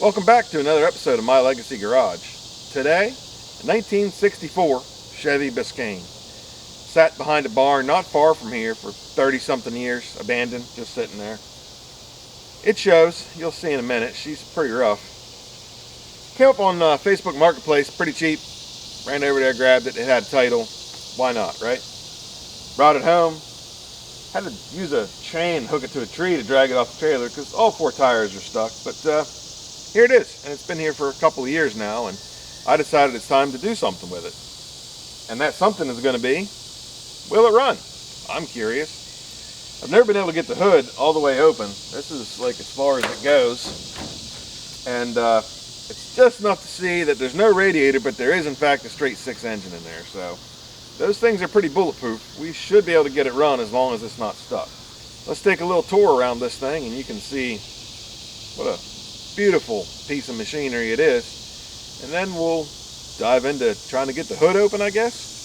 Welcome back to another episode of My Legacy Garage. Today, a 1964 Chevy Biscayne. Sat behind a barn not far from here for 30-something years, abandoned, just sitting there. It shows, you'll see in a minute, she's pretty rough. Came up on Facebook Marketplace, pretty cheap. Ran over there, grabbed it, it had a title. Why not, right? Brought it home. Had to use a chain and hook it to a tree to drag it off the trailer because all four tires are stuck, but here it is, and it's been here for a couple of years now, and I decided it's time to do something with it. And that something is going to be, will it run? I'm curious. I've never been able to get the hood all the way open. This is like as far as it goes. And it's just enough to see that there's no radiator, but there is in fact a straight 6 engine in there. So those things are pretty bulletproof. We should be able to get it run as long as it's not stuck. Let's take a little tour around this thing and you can see what a beautiful piece of machinery it is, and then we'll dive into trying to get the hood open, I guess.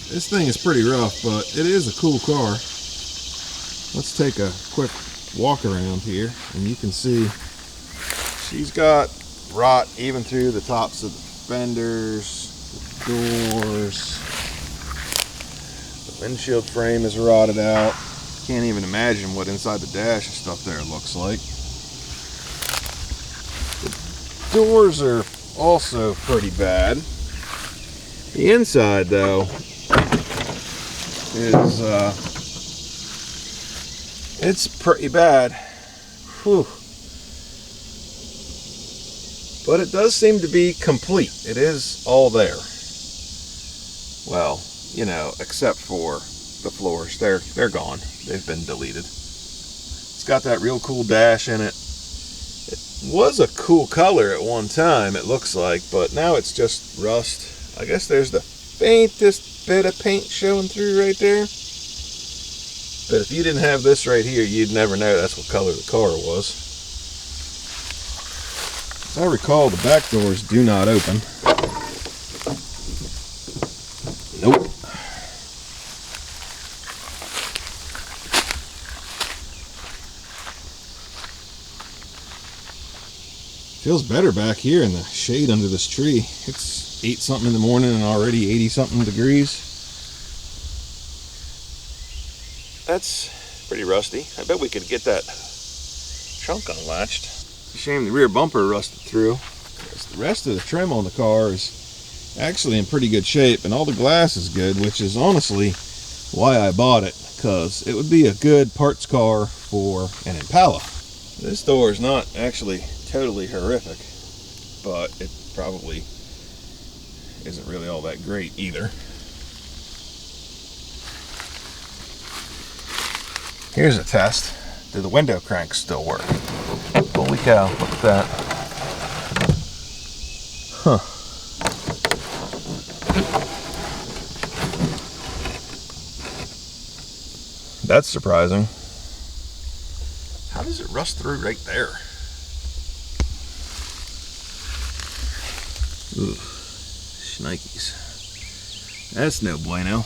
This thing is pretty rough, but it is a cool car. Let's take a quick walk around here, and you can see she's got rot even through the tops of the fenders, the doors. The windshield frame is rotted out. Can't even imagine what inside the dash and stuff there looks like. The doors are also pretty bad. The inside, though, is it's pretty bad. Whew. But it does seem to be complete. It is all there. Well, you know, except for the floors. They're gone. They've been deleted. It's got that real cool dash in it. It was a cool color at one time, it looks like, but now it's just rust. I guess there's the faintest bit of paint showing through right there, but if you didn't have this right here, you'd never know that's what color the car was. As I recall, the back doors do not open. Nope. Feels better back here in the shade under this tree. It's 8 something in the morning and already 80 something degrees. That's pretty rusty. I bet we could get that trunk unlatched. Shame the rear bumper rusted through. The rest of the trim on the car is actually in pretty good shape, and all the glass is good, which is honestly why I bought it, because it would be a good parts car for an Impala. This door is not actually totally horrific, but it probably isn't really all that great either. Here's a test. Do the window cranks still work? Holy cow, look at that. Huh. That's surprising. How does it rust through right there? Ooh, shnikes. That's no bueno.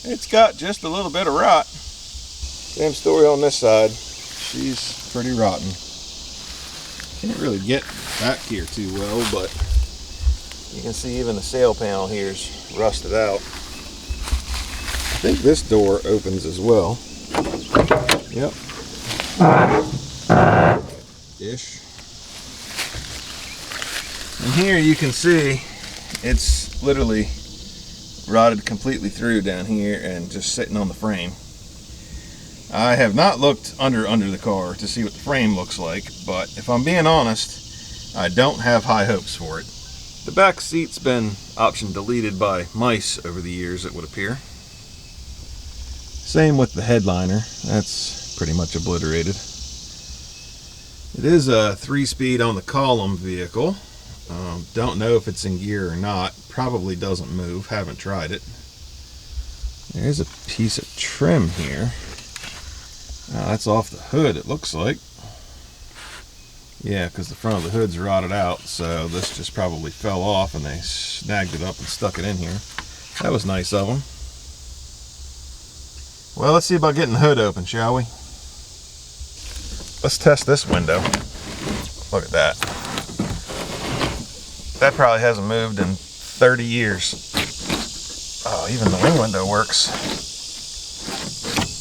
It's got just a little bit of rot. Same story on this side. She's pretty rotten. Can't really get back here too well, but you can see even the sail panel here is rusted out. I think this door opens as well. Yep. Ish. And here you can see it's literally rotted completely through down here and just sitting on the frame. I have not looked under the car to see what the frame looks like, but if I'm being honest, I don't have high hopes for it. The back seat's been option deleted by mice over the years, it would appear. Same with the headliner. That's pretty much obliterated. It is a 3-speed on the column vehicle. Don't know if it's in gear or not. Probably doesn't move. Haven't tried it. There's a piece of trim here. That's off the hood, it looks like. Yeah, because the front of the hood's rotted out, so this just probably fell off and they snagged it up and stuck it in here. That was nice of them. Well, let's see about getting the hood open, shall we? Let's test this window. Look at that. That probably hasn't moved in 30 years. Oh, even the wing window works.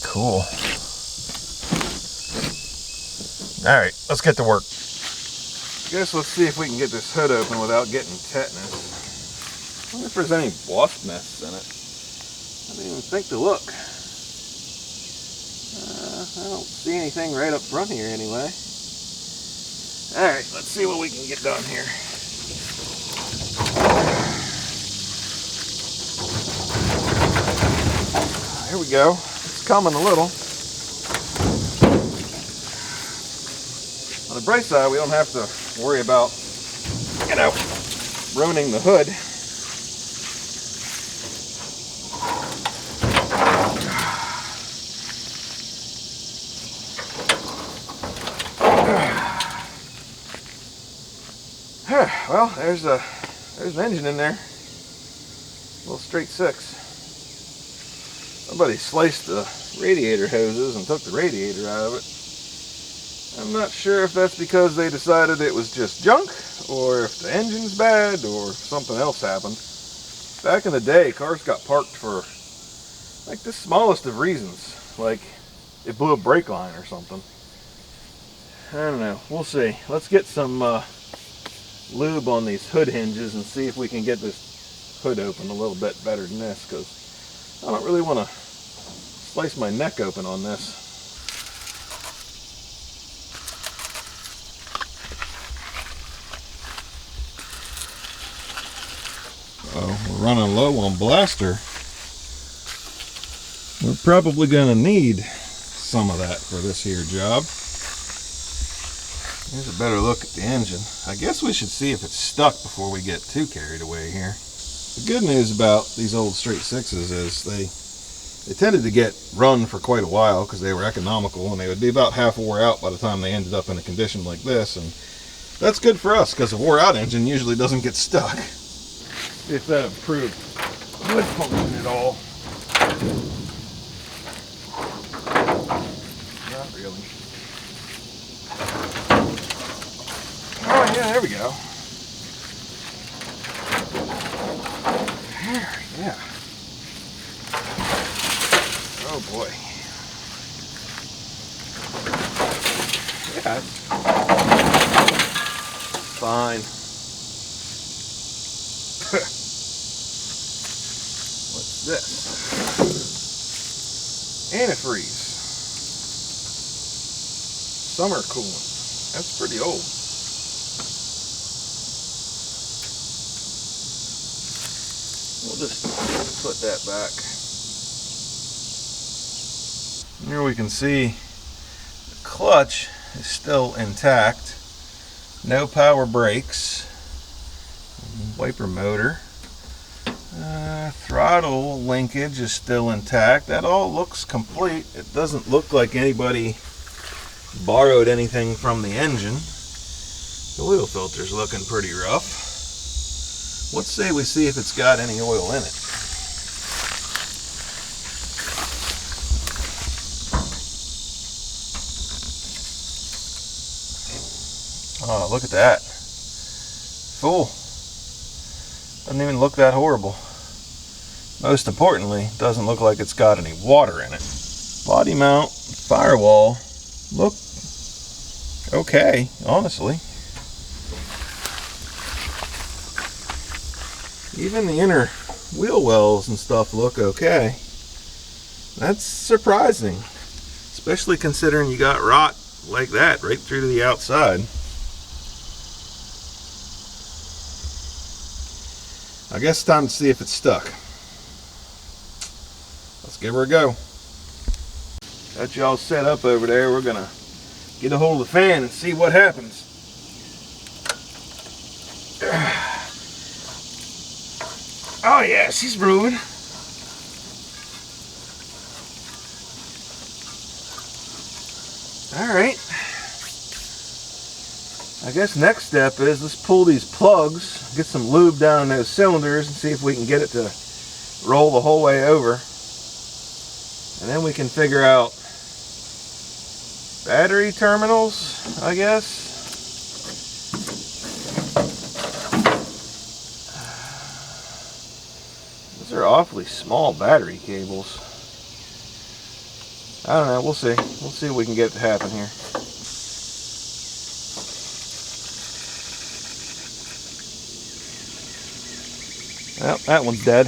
Cool. All right, let's get to work. Guess let's see if we can get this hood open without getting tetanus. I wonder if there's any wasp nests in it. I didn't even think to look. I don't see anything right up front here anyway. All right, let's see what we can get done here. Here we go. It's coming a little. On the bright side, we don't have to worry about, you know, ruining the hood. Well, there's an engine in there. A little straight 6. Somebody sliced the radiator hoses and took the radiator out of it. I'm not sure if that's because they decided it was just junk, or if the engine's bad, or something else happened. Back in the day, cars got parked for like the smallest of reasons, like it blew a brake line or something. I don't know, we'll see. Let's get some lube on these hood hinges and see if we can get this hood open a little bit better than this, because I don't really want to slice my neck open on this. We're running low on blaster. We're probably going to need some of that for this here job. Here's a better look at the engine. I guess we should see if it's stuck before we get too carried away here. The good news about these old straight 6s is they tended to get run for quite a while because they were economical, and they would be about half wore out by the time they ended up in a condition like this. And that's good for us because a wore out engine usually doesn't get stuck. See if that improved hood function at all. Not really. Oh yeah, there we go. There, yeah. Oh boy. Yeah, it's fine. What's this? Antifreeze. Summer coolant. That's pretty old. We'll just put that back. Here we can see the clutch is still intact. No power brakes. Wiper motor. Throttle linkage is still intact. That all looks complete. It doesn't look like anybody borrowed anything from the engine. The oil filter's looking pretty rough. Let's say we see if it's got any oil in it. Oh, look at that. Full. Doesn't even look that horrible. Most importantly, doesn't look like it's got any water in it. Body mount, firewall, look okay, honestly. Even the inner wheel wells and stuff look okay. That's surprising, especially considering you got rot like that right through to the outside. I guess it's time to see if it's stuck. Let's give her a go. Got you all set up over there. We're gonna get a hold of the fan and see what happens. Oh yeah, she's moving. All right. I guess next step is let's pull these plugs, get some lube down in those cylinders and see if we can get it to roll the whole way over. And then we can figure out battery terminals, I guess. Those are awfully small battery cables. I don't know, we'll see. We'll see if we can get it to happen here. Well, that one's dead.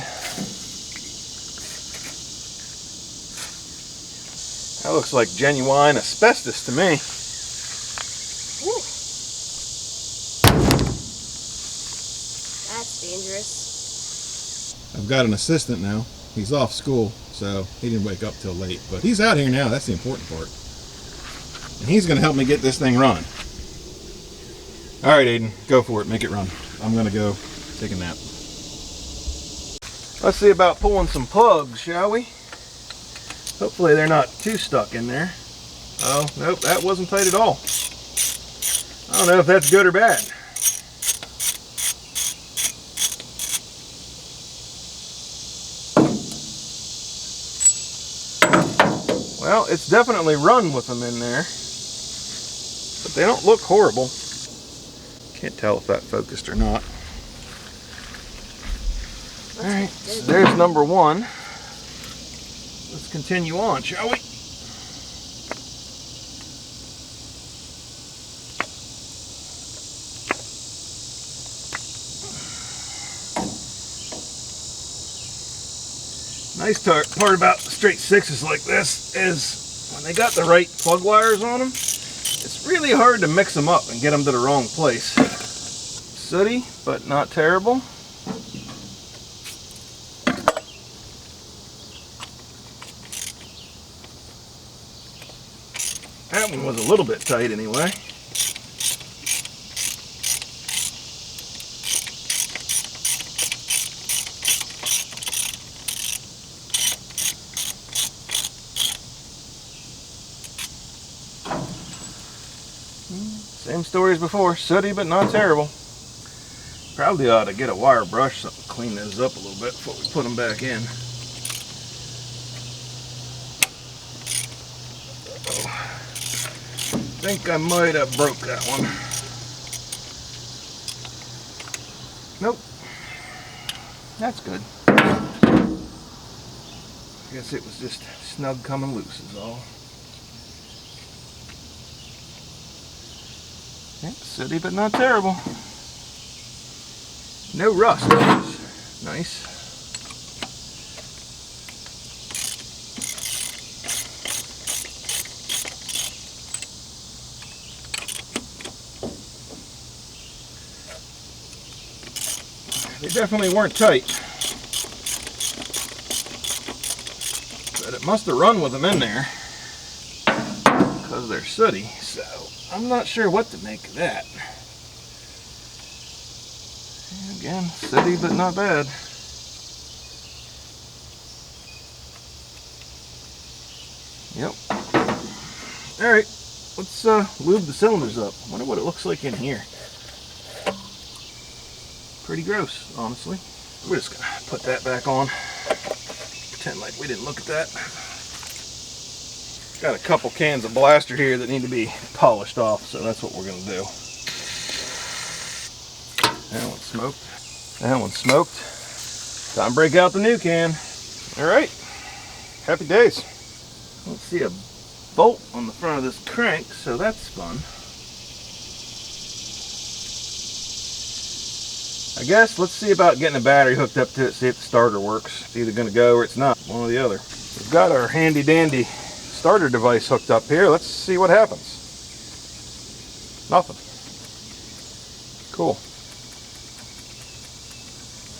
That looks like genuine asbestos to me. Woo. That's dangerous. I've got an assistant now. He's off school, so he didn't wake up till late. But he's out here now, that's the important part. And he's gonna help me get this thing running. All right, Aiden, go for it, make it run. I'm gonna go take a nap. Let's see about pulling some plugs, shall we? Hopefully they're not too stuck in there. Oh, nope, that wasn't tight at all. I don't know if that's good or bad. Well, it's definitely run with them in there, but they don't look horrible. Can't tell if that focused or not. All right, so there's number one. Let's continue on, shall we? Nice part about straight sixes like this is when they got the right plug wires on them, it's really hard to mix them up and get them to the wrong place. Sooty, but not terrible. That one was a little bit tight anyway. Same story as before, sooty but not terrible. Probably ought to get a wire brush, something to clean those up a little bit before we put them back in. I think I might have broke that one. Nope. That's good. I guess it was just snug coming loose is all. Yeah, sooty but not terrible. No rust, which is nice. They definitely weren't tight, but it must have run with them in there because they're sooty, so I'm not sure what to make of that. And again, sooty but not bad. Yep. Alright, let's lube the cylinders up. Wonder what it looks like in here. Pretty gross, honestly. We're just gonna put that back on. Pretend like we didn't look at that. Got a couple cans of blaster here that need to be polished off, so that's what we're gonna do. That one's smoked. That one's smoked. Time to break out the new can. Alright, happy days. Let's see a bolt on the front of this crank, so that's fun. I guess let's see about getting a battery hooked up to it, see if the starter works. It's either going to go or it's not, one or the other. We've got our handy dandy starter device hooked up here. Let's see what happens. Nothing. Cool.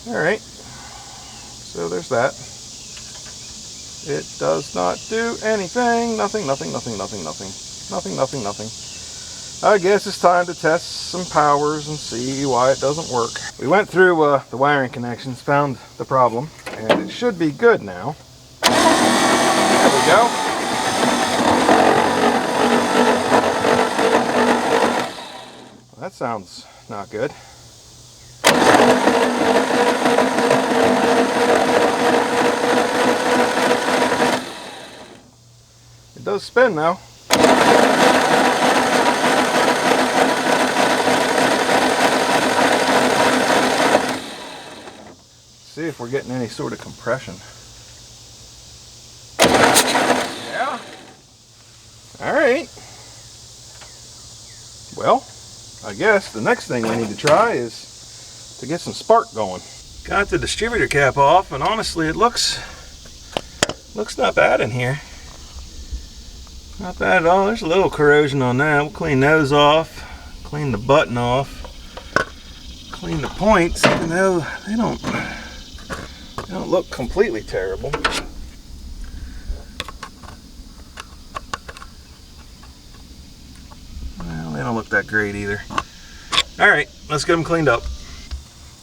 Alright, so there's that. It does not do anything. Nothing. I guess it's time to test some powers and see why it doesn't work. We went through the wiring connections, found the problem, and it should be good now. There we go. Well, that sounds not good. It does spin though. See if we're getting any sort of compression. Yeah. Alright. Well, I guess the next thing we need to try is to get some spark going. Got the distributor cap off, and honestly it looks not bad in here. Not bad at all. There's a little corrosion on that. We'll clean those off, clean the button off, clean the points, even though they don't look completely terrible. Well, they don't look that great either. Alright, let's get them cleaned up.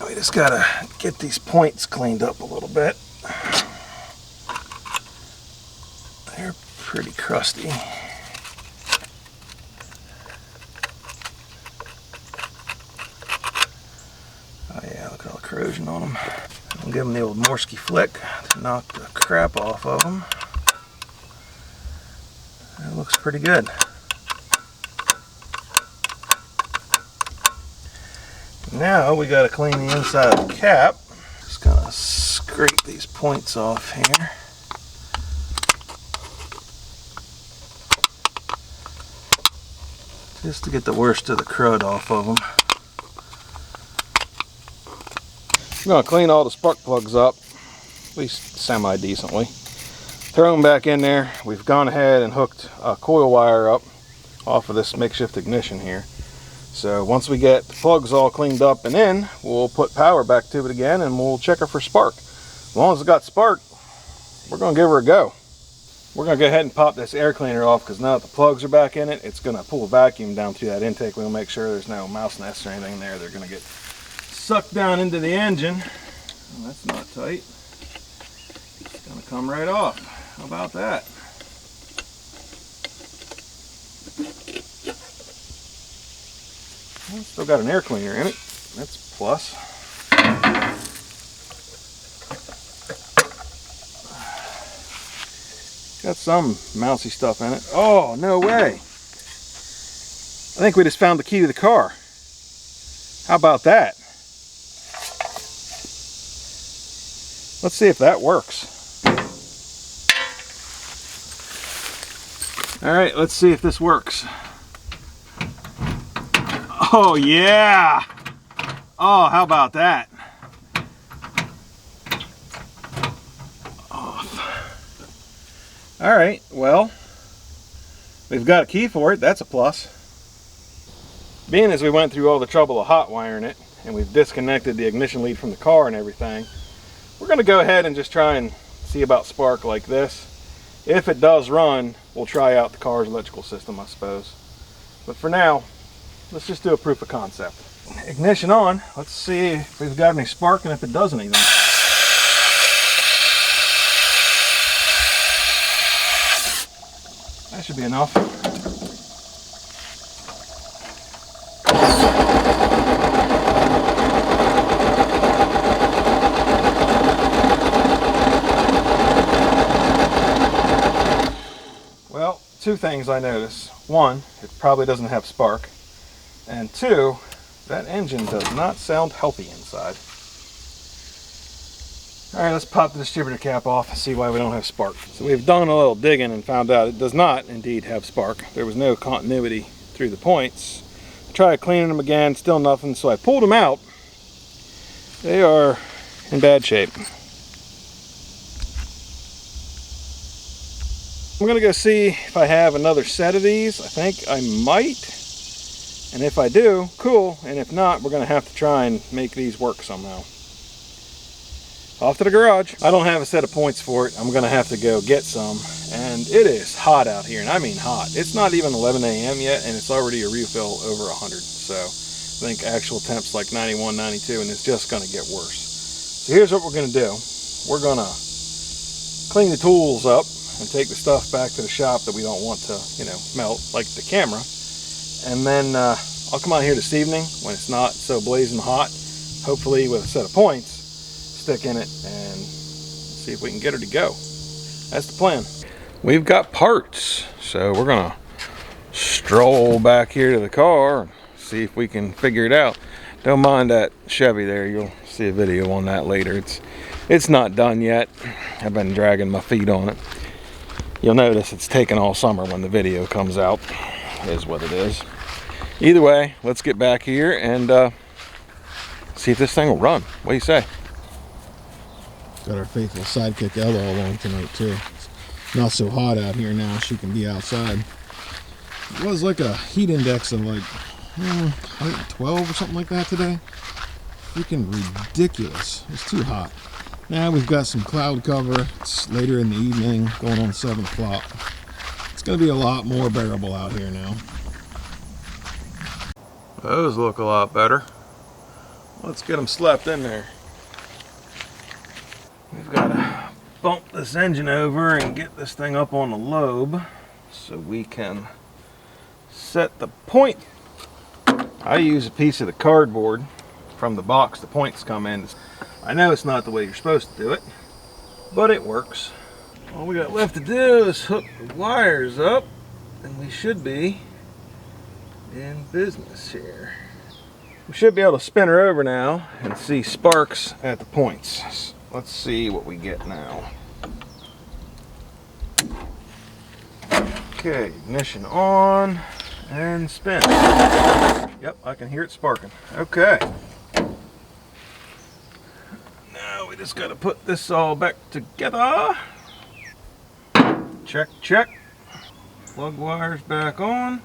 We just gotta get these points cleaned up a little bit. They're pretty crusty. Oh yeah, look at all the corrosion on them. I'll give them the old Morsky flick to knock the crap off of them. That looks pretty good. Now we got to clean the inside of the cap. Just gonna scrape these points off here. Just to get the worst of the crud off of them. I'm going to clean all the spark plugs up, at least semi-decently. Throw them back in there. We've gone ahead and hooked a coil wire up off of this makeshift ignition here. So once we get the plugs all cleaned up and in, we'll put power back to it again and we'll check her for spark. As long as it's got spark, we're going to give her a go. We're going to go ahead and pop this air cleaner off because now that the plugs are back in it, it's going to pull a vacuum down through that intake. We'll make sure there's no mouse nests or anything there. They're going to get sucked down into the engine. Well, that's not tight. It's going to come right off. How about that? Well, it's still got an air cleaner in it. That's a plus. Got some mousy stuff in it. Oh, no way. I think we just found the key to the car. How about that? Let's see if that works. All right, let's see if this works. Oh, yeah. Oh, how about that? All right, well, we've got a key for it. That's a plus. Being as we went through all the trouble of hot wiring it and we've disconnected the ignition lead from the car and everything, we're going to go ahead and just try and see about spark like this. If it does run, we'll try out the car's electrical system, I suppose. But for now, let's just do a proof of concept. Ignition on. Let's see if we've got any spark and if it does anything. That should be enough. Well, two things I notice. One, it probably doesn't have spark. And two, that engine does not sound healthy inside. Alright, let's pop the distributor cap off and see why we don't have spark. So we've done a little digging and found out it does not indeed have spark. There was no continuity through the points. I tried cleaning them again, still nothing, so I pulled them out. They are in bad shape. I'm going to go see if I have another set of these. I think I might. And if I do, cool. And if not, we're going to have to try and make these work somehow. off to the garage. I don't have a set of points for it. I'm gonna have to go get some. And it is hot out here, and I mean hot. It's not even 11 a.m. yet, and it's already a refill over 100. So I think actual temp's like 91, 92, and it's just gonna get worse. So here's what we're gonna do. We're gonna clean the tools up and take the stuff back to the shop that we don't want to, you know, melt, like the camera. And then I'll come out here this evening when it's not so blazing hot, hopefully with a set of points, stick in it and see if we can get her to go. That's the plan. We've got parts, so we're gonna stroll back here to the car and see if we can figure it out. Don't mind that Chevy there. You'll see a video on that later. It's not done yet. I've been dragging my feet on it. You'll notice it's taken all summer when the video comes out. Is what it is. Either way, let's get back here and see if this thing will run. What do you say? Got our faithful sidekick Ella along tonight too. It's not so hot out here now. She can be outside. It was like a heat index of like 112 or something like that today. Freaking ridiculous. It's too hot. Now we've got some cloud cover. It's later in the evening, going on 7 o'clock. It's going to be a lot more bearable out here now. Those look a lot better. Let's get them slept in there. We've got to bump this engine over and get this thing up on the lobe so we can set the point. I use a piece of the cardboard from the box the points come in. I know it's not the way you're supposed to do it, but it works. All we got left to do is hook the wires up and we should be in business here. We should be able to spin her over now and see sparks at the points. Let's see what we get now. Okay, ignition on and spin. Yep, I can hear it sparking. Okay. Now we just got to put this all back together. Check, check. Plug wires back on.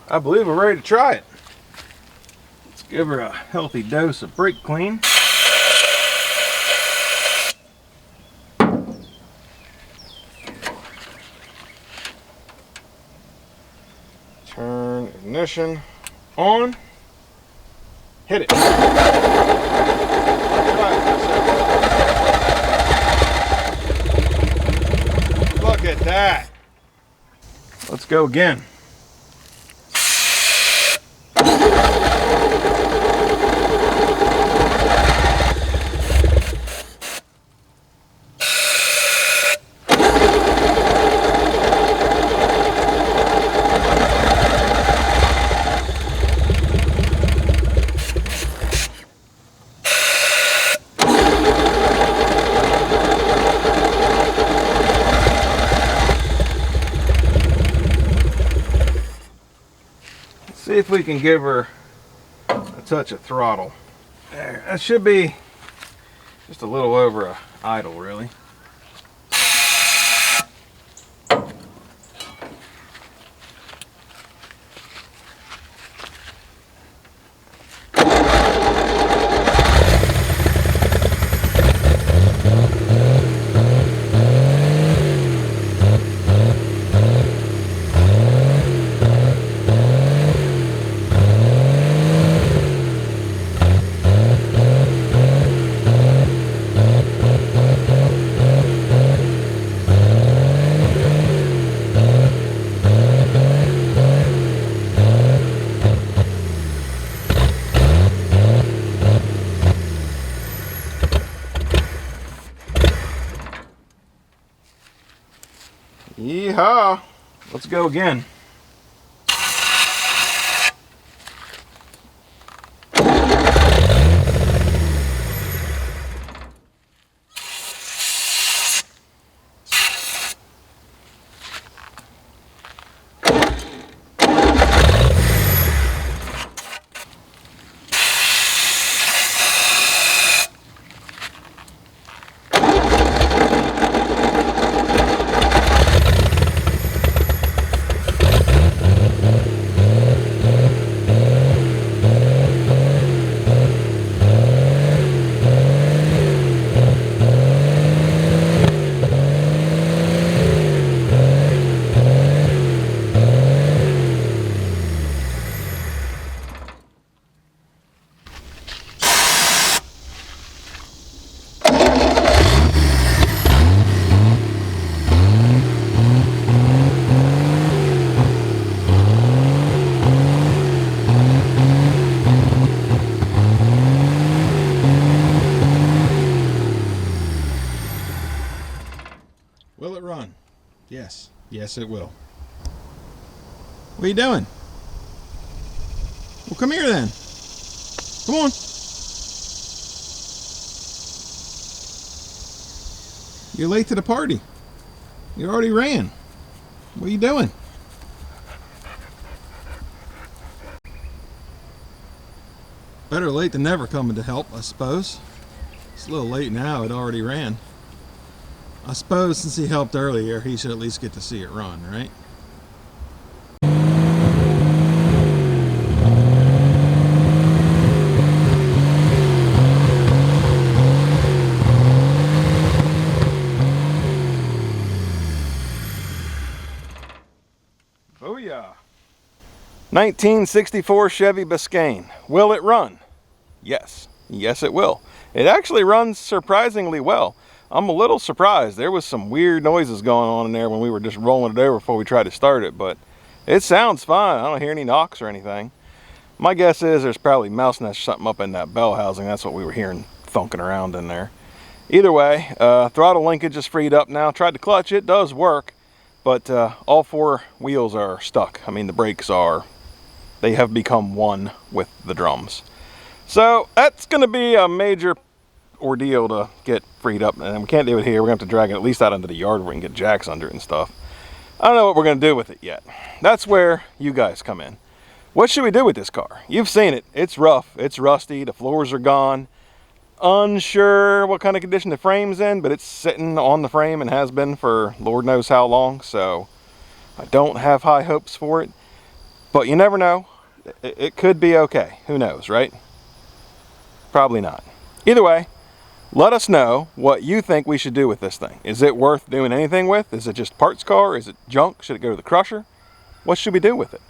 I believe we're ready to try it. Let's give her a healthy dose of brake clean. Turn ignition on. Hit it. Look at that. Let's go again. See if we can give her a touch of throttle. There, that should be just a little over a idle, really. Yeehaw! Let's go again. Yes. Yes, it will. What are you doing? Well, come here then. Come on. You're late to the party. You already ran. What are you doing? Better late than never coming to help, I suppose. It's a little late now, it already ran. I suppose since he helped earlier, he should at least get to see it run, right? Booyah! 1964 Chevy Biscayne. Will it run? Yes. Yes, it will. It actually runs surprisingly well. I'm a little surprised. There was some weird noises going on in there when we were just rolling it over before we tried to start it, but it sounds fine. I don't hear any knocks or anything. My guess is there's probably mouse nest or something up in that bell housing. That's what we were hearing thunking around in there. Either way, throttle linkage is freed up now. Tried to clutch, it does work, but all four wheels are stuck. I mean, the brakes they have become one with the drums. So that's going to be a major ordeal to get freed up, and we can't do it here. We're going to have to drag it at least out into the yard where we can get jacks under it and stuff. I don't know what we're going to do with it yet. That's where you guys come in. What should we do with this car? You've seen it. It's rough. It's rusty. The floors are gone. Unsure what kind of condition the frame's in, but it's sitting on the frame and has been for Lord knows how long, so I don't have high hopes for it. But you never know. It could be okay. Who knows, right? Probably not. Either way, let us know what you think we should do with this thing. Is it worth doing anything with? Is it just parts car? Is it junk? Should it go to the crusher? What should we do with it?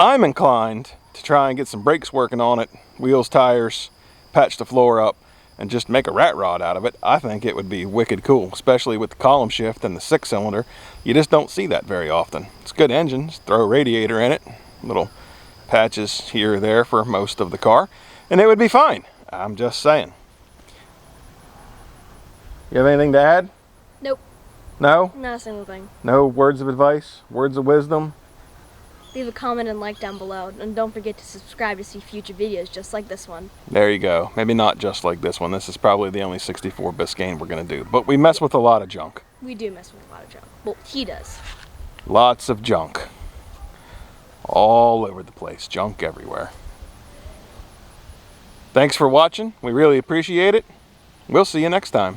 I'm inclined to try and get some brakes working on it, wheels, tires, patch the floor up, and just make a rat rod out of it. I think it would be wicked cool, especially with the column shift and the 6-cylinder. You just don't see that very often. It's a good engine. Just throw a radiator in it, little patches here or there for most of the car, and it would be fine. I'm just saying. You have anything to add? Nope. No? Not a single thing. No words of advice? Words of wisdom? Leave a comment and like down below, and don't forget to subscribe to see future videos just like this one. There you go. Maybe not just like this one. This is probably the only 64 Biscayne we're going to do. But we mess with a lot of junk. We do mess with a lot of junk. Well, he does. Lots of junk. All over the place. Junk everywhere. Thanks for watching. We really appreciate it. We'll see you next time.